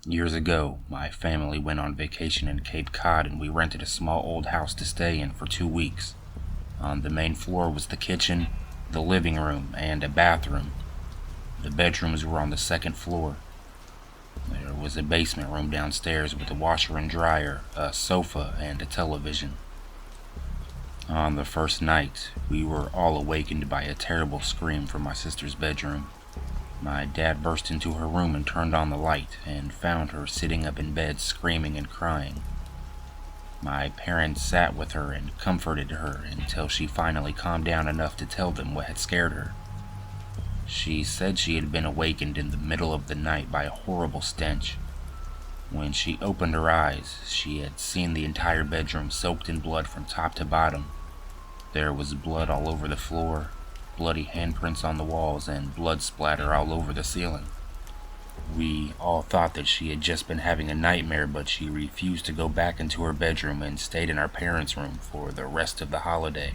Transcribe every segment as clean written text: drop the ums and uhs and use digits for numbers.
Years ago, my family went on vacation in Cape Cod and we rented a small old house to stay in for 2 weeks. On the main floor was the kitchen, the living room, and a bathroom. The bedrooms were on the second floor. There was a basement room downstairs with a washer and dryer, a sofa, and a television. On the first night, we were all awakened by a terrible scream from my sister's bedroom. My dad burst into her room and turned on the light, and found her sitting up in bed screaming and crying. My parents sat with her and comforted her until she finally calmed down enough to tell them what had scared her. She said she had been awakened in the middle of the night by a horrible stench. When she opened her eyes, she had seen the entire bedroom soaked in blood from top to bottom. There was blood all over the floor, bloody handprints on the walls, and blood splatter all over the ceiling. We all thought that she had just been having a nightmare, but she refused to go back into her bedroom and stayed in our parents' room for the rest of the holiday.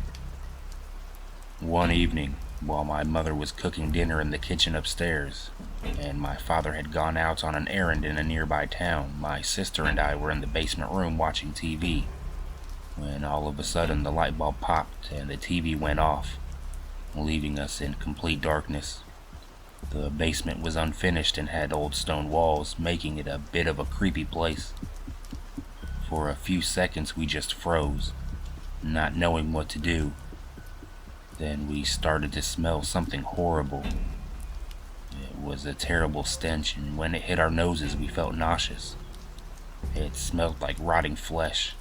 One evening, while my mother was cooking dinner in the kitchen upstairs, and my father had gone out on an errand in a nearby town, my sister and I were in the basement room watching TV, when all of a sudden the light bulb popped and the TV went off, leaving us in complete darkness. The basement was unfinished and had old stone walls, making it a bit of a creepy place. For a few seconds we just froze, not knowing what to do. Then we started to smell something horrible. It was a terrible stench, and when it hit our noses we felt nauseous. It smelled like rotting flesh.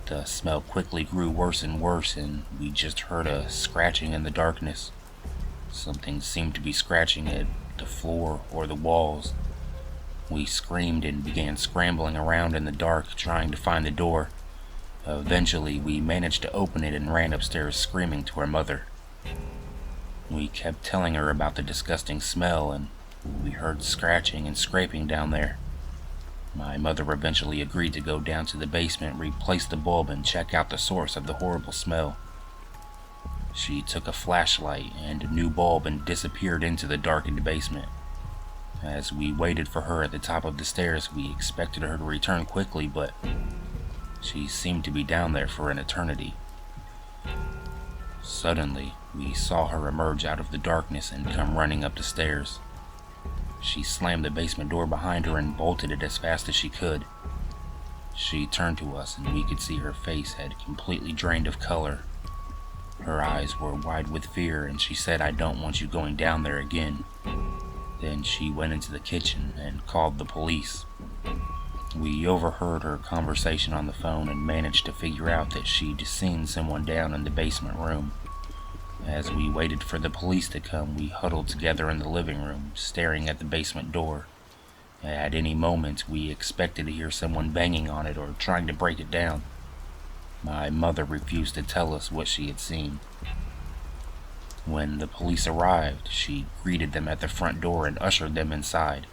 The smell quickly grew worse and worse, and we just heard a scratching in the darkness. Something seemed to be scratching at the floor or the walls. We screamed and began scrambling around in the dark, trying to find the door. Eventually, we managed to open it and ran upstairs screaming to our mother. We kept telling her about the disgusting smell, and we heard scratching and scraping down there. My mother eventually agreed to go down to the basement, replace the bulb, and check out the source of the horrible smell. She took a flashlight and a new bulb and disappeared into the darkened basement. As we waited for her at the top of the stairs, we expected her to return quickly, but she seemed to be down there for an eternity. Suddenly, we saw her emerge out of the darkness and come running up the stairs. She slammed the basement door behind her and bolted it as fast as she could. She turned to us and we could see her face had completely drained of color. Her eyes were wide with fear, and she said, "I don't want you going down there again." Then she went into the kitchen and called the police. We overheard her conversation on the phone and managed to figure out that she'd seen someone down in the basement room. As we waited for the police to come, we huddled together in the living room, staring at the basement door. At any moment, we expected to hear someone banging on it or trying to break it down. My mother refused to tell us what she had seen. When the police arrived, she greeted them at the front door and ushered them inside.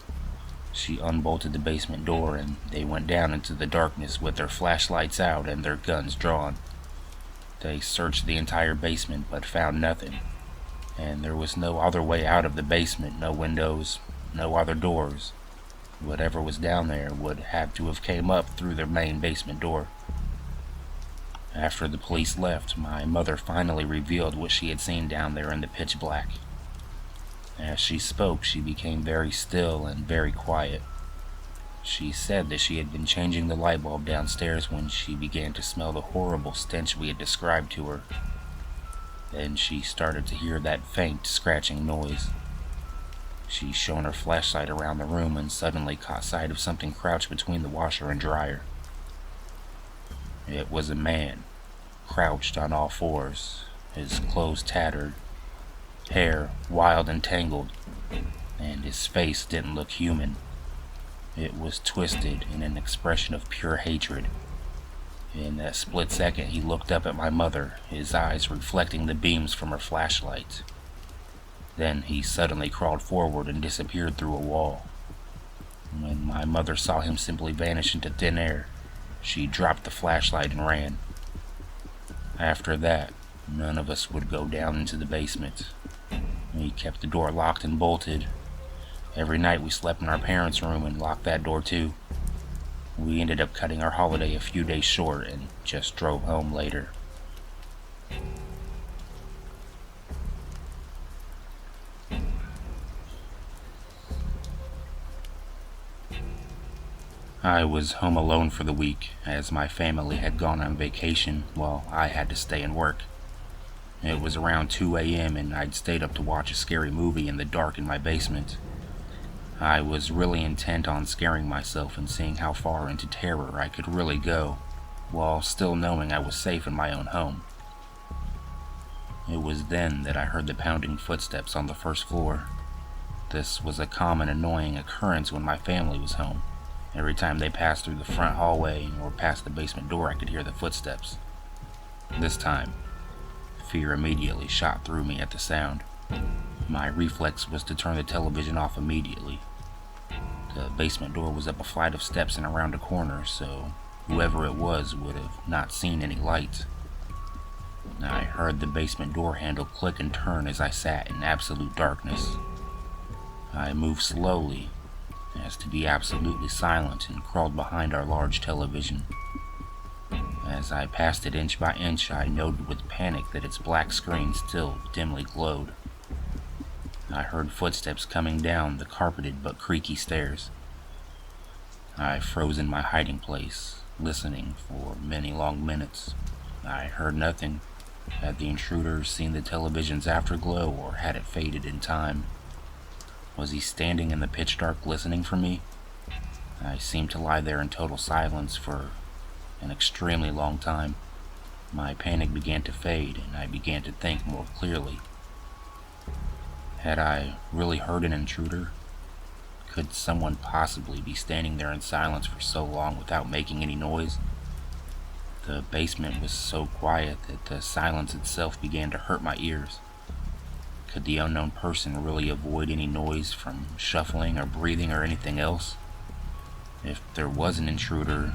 She unbolted the basement door and they went down into the darkness with their flashlights out and their guns drawn. They searched the entire basement but found nothing, and there was no other way out of the basement, no windows, no other doors. Whatever was down there would have to have came up through the main basement door. After the police left, my mother finally revealed what she had seen down there in the pitch black. As she spoke, she became very still and very quiet. She said that she had been changing the light bulb downstairs when she began to smell the horrible stench we had described to her. Then she started to hear that faint, scratching noise. She shone her flashlight around the room and suddenly caught sight of something crouched between the washer and dryer. It was a man, crouched on all fours, his clothes tattered, hair wild and tangled, and his face didn't look human. It was twisted in an expression of pure hatred. In that split second, he looked up at my mother, his eyes reflecting the beams from her flashlight. Then he suddenly crawled forward and disappeared through a wall. When my mother saw him simply vanish into thin air, she dropped the flashlight and ran. After that, none of us would go down into the basement. We kept the door locked and bolted. Every night we slept in our parents' room and locked that door too. We ended up cutting our holiday a few days short and just drove home later. I was home alone for the week, as my family had gone on vacation while I had to stay and work. It was around 2 a.m. and I'd stayed up to watch a scary movie in the dark in my basement. I was really intent on scaring myself and seeing how far into terror I could really go, while still knowing I was safe in my own home. It was then that I heard the pounding footsteps on the first floor. This was a common annoying occurrence when my family was home. Every time they passed through the front hallway or past the basement door, I could hear the footsteps. This time, fear immediately shot through me at the sound. My reflex was to turn the television off immediately. The basement door was up a flight of steps and around a corner, so whoever it was would have not seen any light. I heard the basement door handle click and turn as I sat in absolute darkness. I moved slowly, as to be absolutely silent, and crawled behind our large television. As I passed it inch by inch, I noted with panic that its black screen still dimly glowed. I heard footsteps coming down the carpeted but creaky stairs. I froze in my hiding place, listening for many long minutes. I heard nothing. Had the intruder seen the television's afterglow, or had it faded in time? Was he standing in the pitch dark listening for me? I seemed to lie there in total silence for an extremely long time. My panic began to fade, and I began to think more clearly. Had I really heard an intruder? Could someone possibly be standing there in silence for so long without making any noise? The basement was so quiet that the silence itself began to hurt my ears. Could the unknown person really avoid any noise from shuffling or breathing or anything else? If there was an intruder,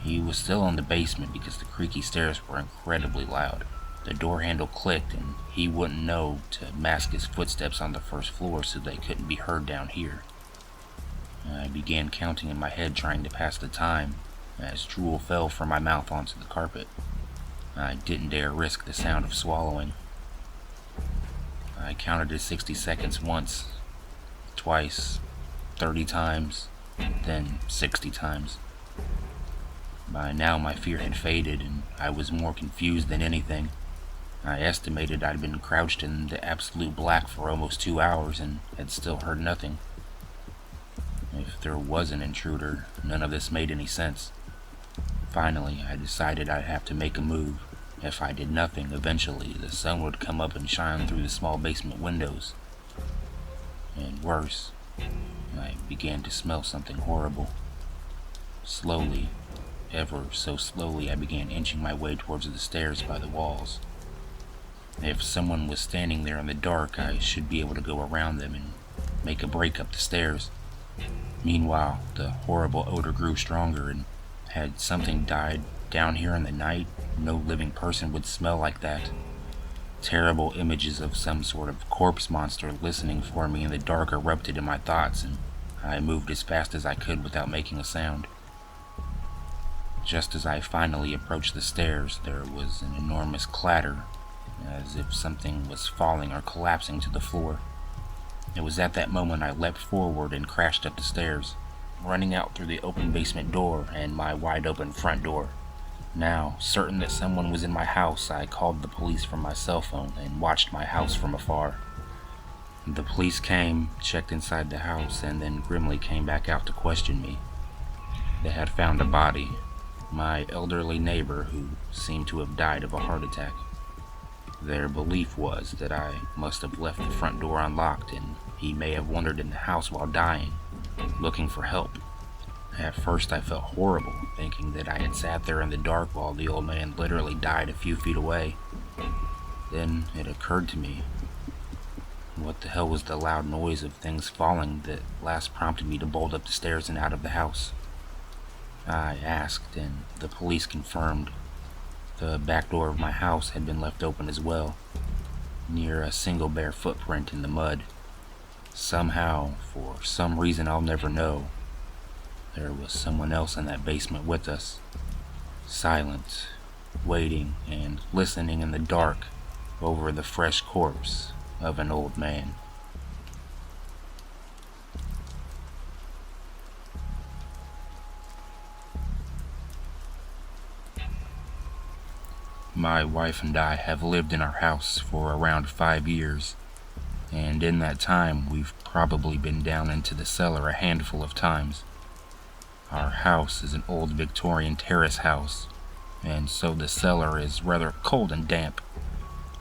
he was still in the basement because the creaky stairs were incredibly loud. The door handle clicked, and he wouldn't know to mask his footsteps on the first floor so they couldn't be heard down here. I began counting in my head, trying to pass the time, as drool fell from my mouth onto the carpet. I didn't dare risk the sound of swallowing. I counted to 60 seconds once, twice, 30 times, then 60 times. By now my fear had faded, and I was more confused than anything. I estimated I'd been crouched in the absolute black for almost 2 hours and had still heard nothing. If there was an intruder, none of this made any sense. Finally, I decided I'd have to make a move. If I did nothing, eventually the sun would come up and shine through the small basement windows. And worse, I began to smell something horrible. Slowly, ever so slowly, I began inching my way towards the stairs by the walls. If someone was standing there in the dark, I should be able to go around them and make a break up the stairs. Meanwhile, the horrible odor grew stronger, and had something died down here in the night, no living person would smell like that. Terrible images of some sort of corpse monster listening for me in the dark erupted in my thoughts, and I moved as fast as I could without making a sound. Just as I finally approached the stairs, there was an enormous clatter, as if something was falling or collapsing to the floor. It was at that moment I leapt forward and crashed up the stairs, running out through the open basement door and my wide-open front door. Now, certain that someone was in my house, I called the police from my cell phone and watched my house from afar. The police came, checked inside the house, and then grimly came back out to question me. They had found a body, my elderly neighbor who seemed to have died of a heart attack. Their belief was that I must have left the front door unlocked and he may have wandered in the house while dying, looking for help. At first I felt horrible, thinking that I had sat there in the dark while the old man literally died a few feet away. Then it occurred to me, what the hell was the loud noise of things falling that last prompted me to bolt up the stairs and out of the house? I asked, and the police confirmed. The back door of my house had been left open as well. near a single bare footprint in the mud. Somehow, for some reason I'll never know, there was someone else in that basement with us, silent, waiting and listening in the dark over the fresh corpse of an old man. My wife and I have lived in our house for around 5 years, and in that time we've probably been down into the cellar a handful of times. Our house is an old Victorian terrace house, and so the cellar is rather cold and damp.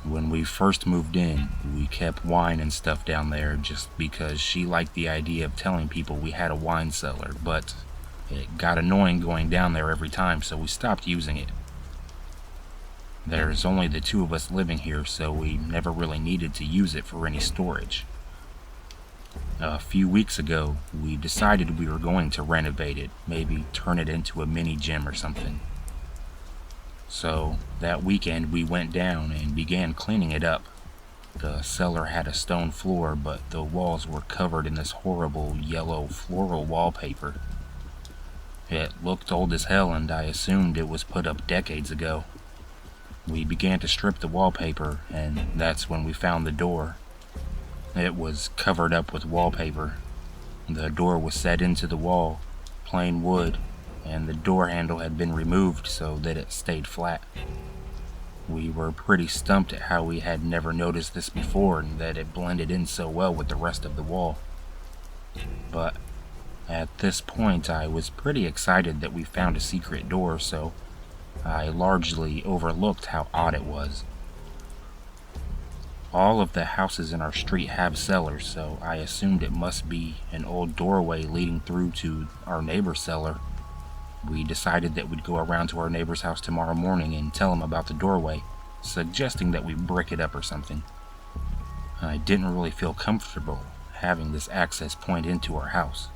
When we first moved in, we kept wine and stuff down there just because she liked the idea of telling people we had a wine cellar, but it got annoying going down there every time, so we stopped using it. There's only the two of us living here, so we never really needed to use it for any storage. A few weeks ago, we decided we were going to renovate it, maybe turn it into a mini gym or something. So that weekend we went down and began cleaning it up. The cellar had a stone floor, but the walls were covered in this horrible yellow floral wallpaper. It looked old as hell, and I assumed it was put up decades ago. We began to strip the wallpaper, and that's when we found the door. It was covered up with wallpaper. The door was set into the wall, plain wood, and the door handle had been removed so that it stayed flat. We were pretty stumped at how we had never noticed this before and that it blended in so well with the rest of the wall. But at this point I was pretty excited that we found a secret door, so I largely overlooked how odd it was. All of the houses in our street have cellars, so I assumed it must be an old doorway leading through to our neighbor's cellar. We decided that we'd go around to our neighbor's house tomorrow morning and tell him about the doorway, suggesting that we brick it up or something. I didn't really feel comfortable having this access point into our house.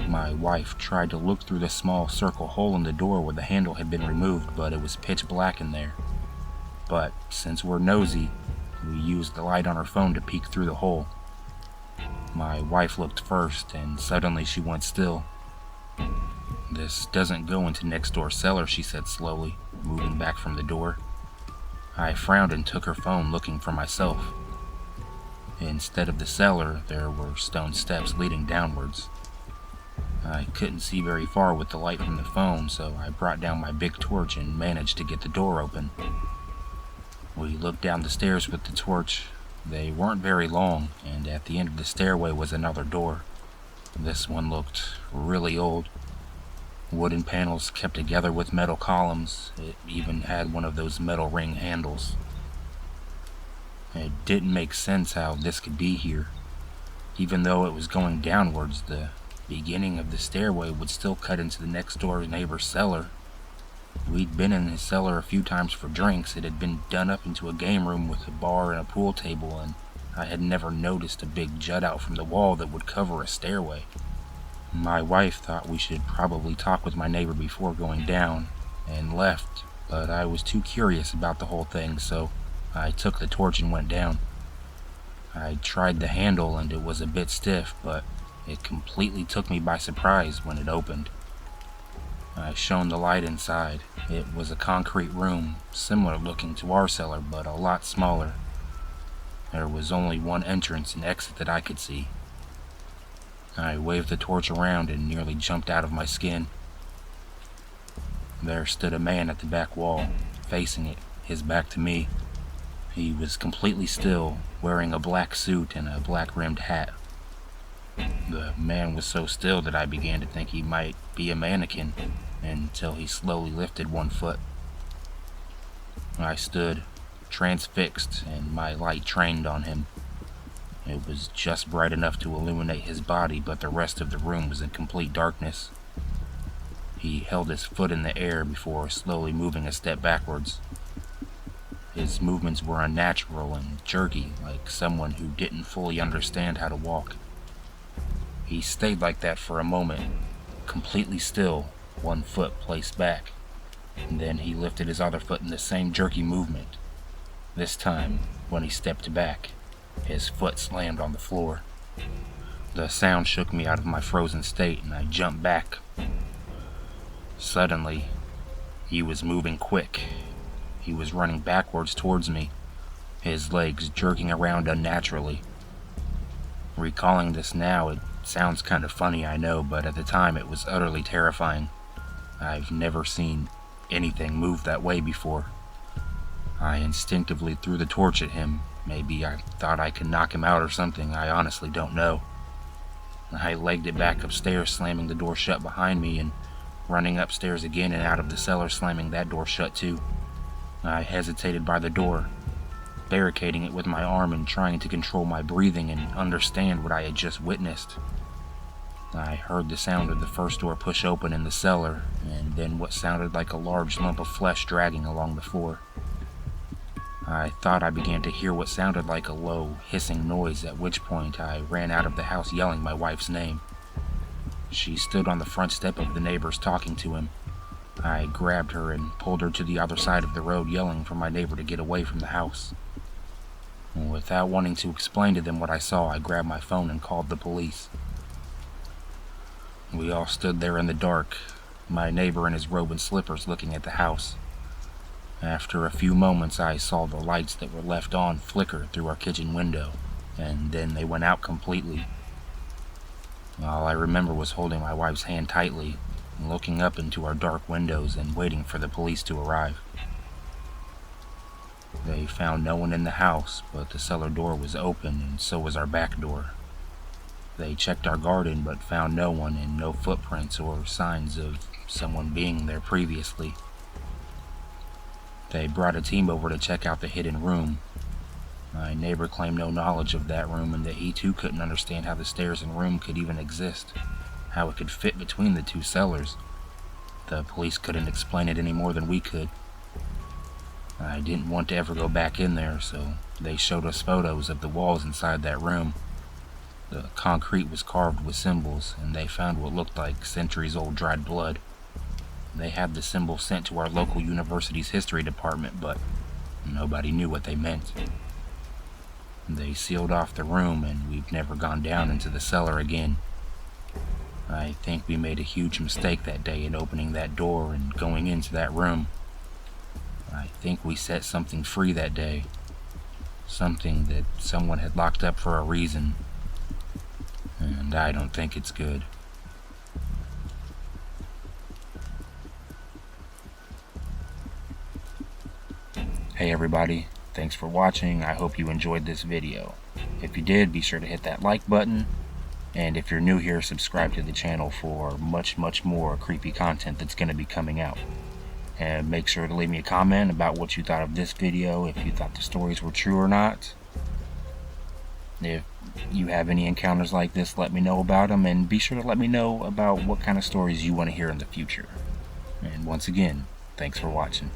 My wife tried to look through the small circle hole in the door where the handle had been removed, but it was pitch black in there. But since we're nosy, we used the light on her phone to peek through the hole. My wife looked first, and suddenly she went still. "This doesn't go into next door cellar," she said slowly, moving back from the door. I frowned and took her phone, looking for myself. Instead of the cellar, there were stone steps leading downwards. I couldn't see very far with the light from the phone, so I brought down my big torch and managed to get the door open. We looked down the stairs with the torch. They weren't very long, and at the end of the stairway was another door. This one looked really old. Wooden panels kept together with metal columns. It even had one of those metal ring handles. It didn't make sense how this could be here. Even though it was going downwards, the beginning of the stairway would still cut into the next door neighbor's cellar. We'd been in his cellar a few times for drinks. It had been done up into a game room with a bar and a pool table, and I had never noticed a big jut out from the wall that would cover a stairway. My wife thought we should probably talk with my neighbor before going down, and left, but I was too curious about the whole thing, so I took the torch and went down. I tried the handle and it was a bit stiff, but it completely took me by surprise when it opened. I shone the light inside. It was a concrete room, similar looking to our cellar, but a lot smaller. There was only one entrance and exit that I could see. I waved the torch around and nearly jumped out of my skin. There stood a man at the back wall, facing it, his back to me. He was completely still, wearing a black suit and a black-rimmed hat. The man was so still that I began to think he might be a mannequin, until he slowly lifted one foot. I stood, transfixed, and my light trained on him. It was just bright enough to illuminate his body, but the rest of the room was in complete darkness. He held his foot in the air before slowly moving a step backwards. His movements were unnatural and jerky, like someone who didn't fully understand how to walk. He stayed like that for a moment, completely still, one foot placed back, and then he lifted his other foot in the same jerky movement. This time, when he stepped back. His foot slammed on the floor. The sound shook me out of my frozen state, and I jumped back. Suddenly, he was moving quick. He was running backwards towards me, his legs jerking around unnaturally. Recalling this now, it sounds kind of funny, I know, but at the time it was utterly terrifying. I've never seen anything move that way before. I instinctively threw the torch at him. Maybe I thought I could knock him out or something, I honestly don't know. I legged it back upstairs, slamming the door shut behind me, and running upstairs again and out of the cellar, slamming that door shut too. I hesitated by the door, barricading it with my arm and trying to control my breathing and understand what I had just witnessed. I heard the sound of the first door push open in the cellar, and then what sounded like a large lump of flesh dragging along the floor. I thought I began to hear what sounded like a low, hissing noise, at which point I ran out of the house yelling my wife's name. She stood on the front step of the neighbors talking to him. I grabbed her and pulled her to the other side of the road, yelling for my neighbor to get away from the house. Without wanting to explain to them what I saw, I grabbed my phone and called the police. We all stood there in the dark, my neighbor in his robe and slippers looking at the house. After a few moments, I saw the lights that were left on flicker through our kitchen window, and then they went out completely. All I remember was holding my wife's hand tightly, looking up into our dark windows and waiting for the police to arrive. They found no one in the house, but the cellar door was open, and so was our back door. They checked our garden, but found no one and no footprints or signs of someone being there previously. They brought a team over to check out the hidden room. My neighbor claimed no knowledge of that room and that he too couldn't understand how the stairs and room could even exist, how it could fit between the two cellars. The police couldn't explain it any more than we could. I didn't want to ever go back in there, so they showed us photos of the walls inside that room. The concrete was carved with symbols, and they found what looked like centuries-old dried blood. They had the symbols sent to our local university's history department, but nobody knew what they meant. They sealed off the room, and we've never gone down into the cellar again. I think we made a huge mistake that day in opening that door and going into that room. I think we set something free that day. Something that someone had locked up for a reason. And I don't think it's good. Hey everybody, thanks for watching. I hope you enjoyed this video. If you did, be sure to hit that like button. And if you're new here, subscribe to the channel for much more creepy content that's going to be coming out. And make sure to leave me a comment about what you thought of this video, if you thought the stories were true or not. If you have any encounters like this, let me know about them, and be sure to let me know about what kind of stories you want to hear in the future. And once again, thanks for watching.